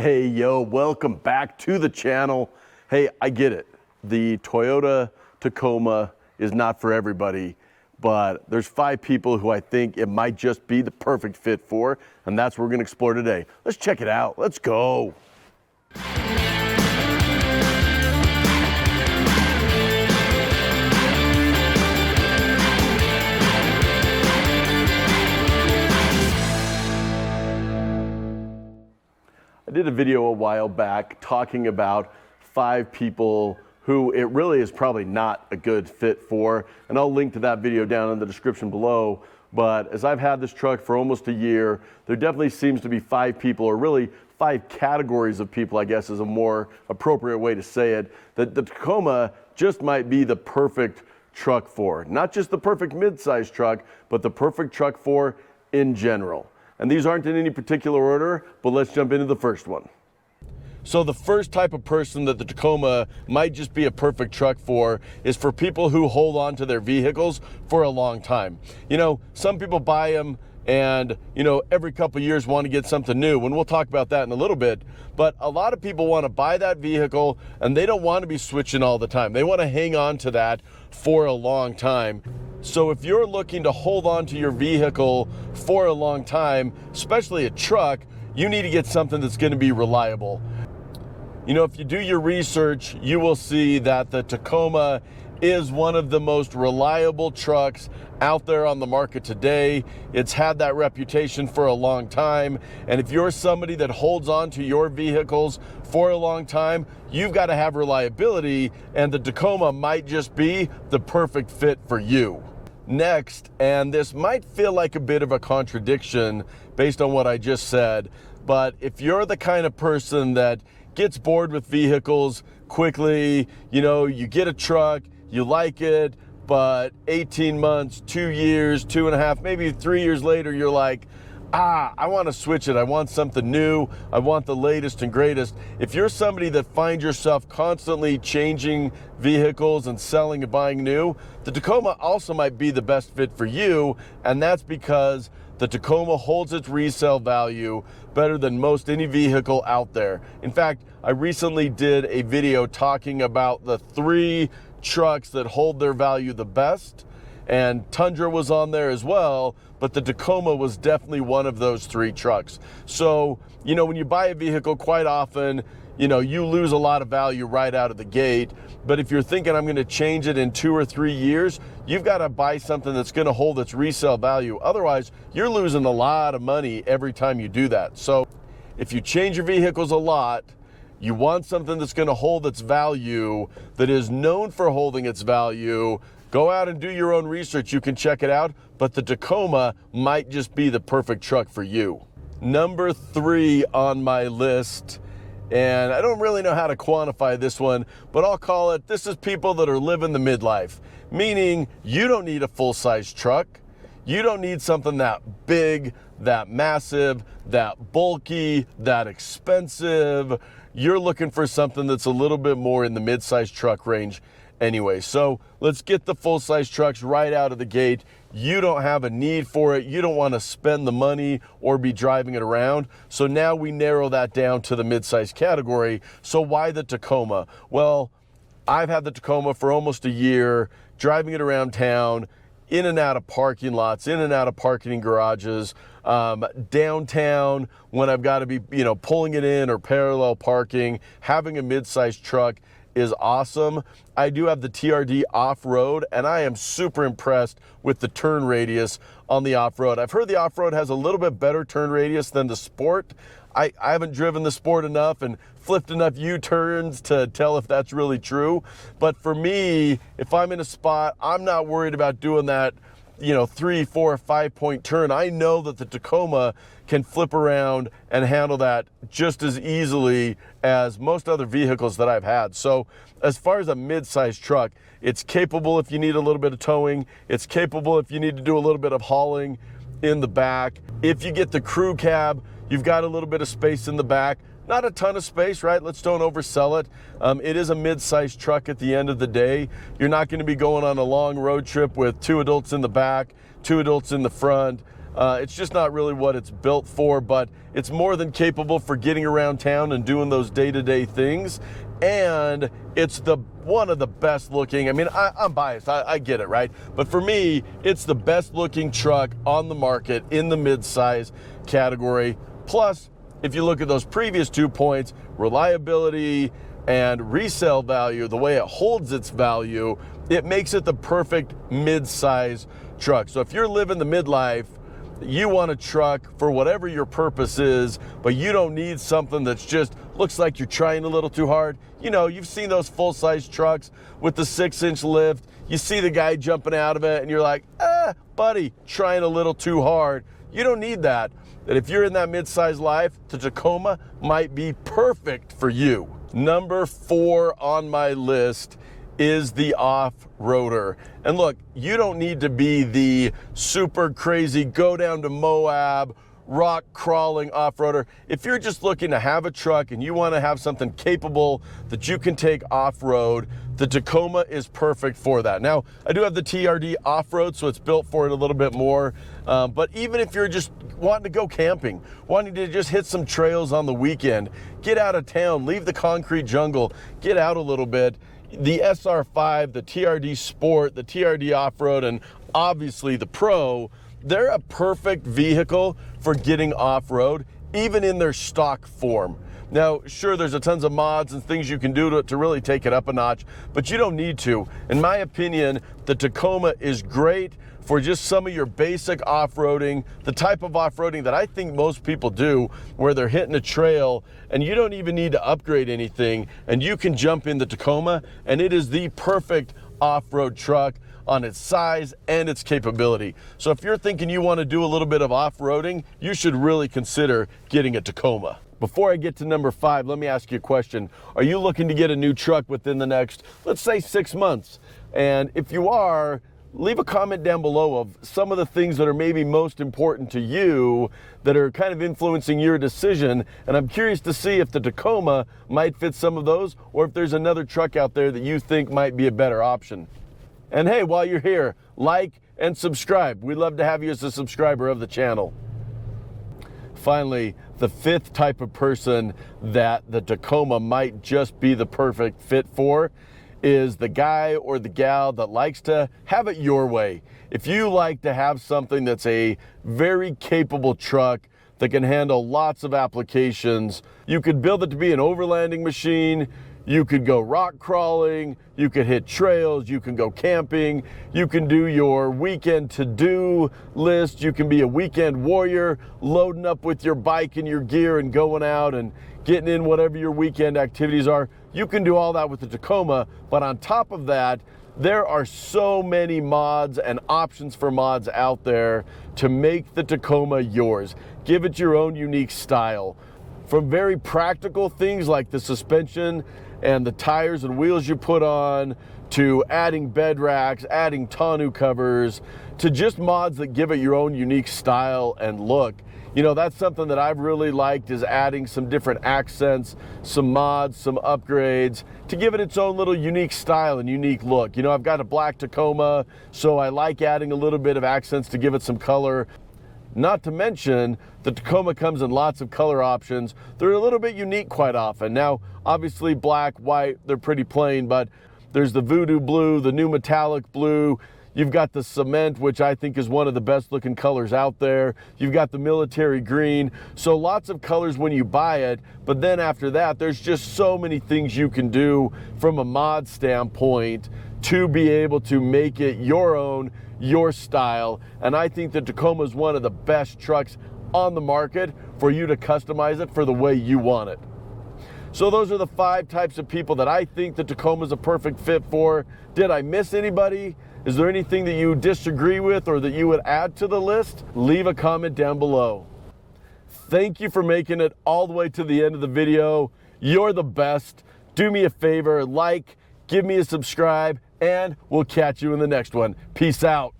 Hey, yo, welcome back to the channel. Hey, I get it. The Toyota Tacoma is not for everybody, but there's 5 people who I think it might just be the perfect fit for, and that's what we're gonna explore today. Let's check it out. Let's go. I did a video a while back talking about 5 people who it really is probably not a good fit for, and I'll link to that video down in the description below. But as I've had this truck for almost a year, there definitely seems to be 5 people, or really 5 categories of people, I guess is a more appropriate way to say it, that the Tacoma just might be the perfect truck for. Not just the perfect mid-size truck, but the perfect truck for in general. And these aren't in any particular order, but let's jump into the first one. So the first type of person that the Tacoma might just be a perfect truck for is for people who hold on to their vehicles for a long time. You know, some people buy them and, you know, every couple of years want to get something new, and we'll talk about that in a little bit. But a lot of people want to buy that vehicle and they don't want to be switching all the time. They want to hang on to that for a long time. So if you're looking to hold on to your vehicle for a long time, especially a truck, you need to get something that's going to be reliable. You know, if you do your research, you will see that the Tacoma is one of the most reliable trucks out there on the market today. It's had that reputation for a long time. And if you're somebody that holds on to your vehicles for a long time, you've got to have reliability, and the Tacoma might just be the perfect fit for you. Next, and this might feel like a bit of a contradiction based on what I just said, but if you're the kind of person that gets bored with vehicles quickly, you know, you get a truck, you like it, but 18 months, 2 years, 2.5, maybe 3 years later, you're like, I want to switch it. I want something new. I want the latest and greatest. If you're somebody that finds yourself constantly changing vehicles and selling and buying new, the Tacoma also might be the best fit for you, and that's because the Tacoma holds its resale value better than most any vehicle out there. In fact, I recently did a video talking about the 3 trucks that hold their value the best, and Tundra was on there as well, but the Tacoma was definitely one of those 3 trucks. So, you know, when you buy a vehicle, quite often, you know, you lose a lot of value right out of the gate. But if you're thinking I'm going to change it in 2 or 3 years, you've got to buy something that's going to hold its resale value. Otherwise, you're losing a lot of money every time you do that. So if you change your vehicles a lot, you want something that's going to hold its value, that is known for holding its value. Go out and do your own research. You can check it out, but the Tacoma might just be the perfect truck for you. Number 3 on my list, and I don't really know how to quantify this one, but I'll call it, this is people that are living the midlife, meaning you don't need a full-size truck. You don't need something that big, that massive, that bulky, that expensive. You're looking for something that's a little bit more in the mid-size truck range anyway. So let's get the full-size trucks right out of the gate. You don't have a need for it. You don't want to spend the money or be driving it around. So now we narrow that down to the mid-size category. So why the Tacoma? Well, I've had the Tacoma for almost a year, driving it around town, in and out of parking lots, in and out of parking garages, downtown when I've got to be, you know, pulling it in or parallel parking. Having a mid-sized truck is awesome. I do have the TRD off-road, and I am super impressed with the turn radius on the off-road. I've heard the off-road has a little bit better turn radius than the Sport. I haven't driven the Sport enough and flipped enough U-turns to tell if that's really true. But for me, if I'm in a spot, I'm not worried about doing that, you know, 3, 4, 5 point turn. I know that the Tacoma can flip around and handle that just as easily as most other vehicles that I've had. So as far as a mid-sized truck, it's capable if you need a little bit of towing. It's capable if you need to do a little bit of hauling in the back. If you get the crew cab, you've got a little bit of space in the back. Not a ton of space, right? Let's don't oversell it. It is a mid-sized truck at the end of the day. You're not going to be going on a long road trip with 2 adults in the back, 2 adults in the front. It's just not really what it's built for, but it's more than capable for getting around town and doing those day-to-day things. And it's one of the best looking, I mean, I'm biased, I get it, right? But for me, it's the best looking truck on the market in the mid-size category. Plus, if you look at those previous 2 points, reliability and resale value, the way it holds its value, it makes it the perfect mid-size truck. So if you're living the midlife, you want a truck for whatever your purpose is, but you don't need something that's just looks like you're trying a little too hard. You know, you've seen those full-size trucks with the 6-inch lift. You see the guy jumping out of it and you're like, buddy, trying a little too hard. You don't need that. That if you're in that mid-size life, the Tacoma might be perfect for you. Number 4 on my list is the off-roader. And look, you don't need to be the super crazy, go down to Moab, rock crawling off-roader. If you're just looking to have a truck and you want to have something capable that you can take off-road, the Tacoma is perfect for that. Now, I do have the TRD off-road, so it's built for it a little bit more. But even if you're just wanting to go camping, wanting to just hit some trails on the weekend, get out of town, leave the concrete jungle, get out a little bit, the SR5, the TRD Sport, the TRD Off-Road, and obviously the Pro, they're a perfect vehicle for getting off-road, even in their stock form. Now, sure, there's a tons of mods and things you can do to really take it up a notch, but you don't need to. In my opinion, the Tacoma is great for just some of your basic off-roading, the type of off-roading that I think most people do, where they're hitting a trail and you don't even need to upgrade anything, and you can jump in the Tacoma, and it is the perfect off-road truck on its size and its capability. So if you're thinking you want to do a little bit of off-roading, you should really consider getting a Tacoma. Before I get to number 5, let me ask you a question. Are you looking to get a new truck within the next, let's say, 6 months? And if you are, leave a comment down below of some of the things that are maybe most important to you that are kind of influencing your decision. And I'm curious to see if the Tacoma might fit some of those, or if there's another truck out there that you think might be a better option. And hey, while you're here, like and subscribe. We'd love to have you as a subscriber of the channel. Finally, the 5th type of person that the Tacoma might just be the perfect fit for is the guy or the gal that likes to have it your way. If you like to have something that's a very capable truck that can handle lots of applications, you could build it to be an overlanding machine, you could go rock crawling, you could hit trails, you can go camping, you can do your weekend to-do list, you can be a weekend warrior, loading up with your bike and your gear and going out and getting in whatever your weekend activities are. You can do all that with the Tacoma, but on top of that, there are so many mods and options for mods out there to make the Tacoma yours. Give it your own unique style. From very practical things like the suspension and the tires and wheels you put on, to adding bed racks, adding tonneau covers, to just mods that give it your own unique style and look. You know, that's something that I've really liked, is adding some different accents, some mods, some upgrades to give it its own little unique style and unique look. You know, I've got a black Tacoma, so I like adding a little bit of accents to give it some color. Not to mention, the Tacoma comes in lots of color options. They're a little bit unique quite often. Now, obviously black, white, they're pretty plain, but there's the voodoo blue, the new metallic blue. You've got the cement, which I think is one of the best looking colors out there. You've got the military green. So lots of colors when you buy it, but then after that, there's just so many things you can do from a mod standpoint to be able to make it your own, your style. And I think the Tacoma is one of the best trucks on the market for you to customize it for the way you want it. So those are the 5 types of people that I think the Tacoma is a perfect fit for. Did I miss anybody? Is there anything that you disagree with or that you would add to the list? Leave a comment down below. Thank you for making it all the way to the end of the video. You're the best. Do me a favor, like, give me a subscribe, and we'll catch you in the next one. Peace out.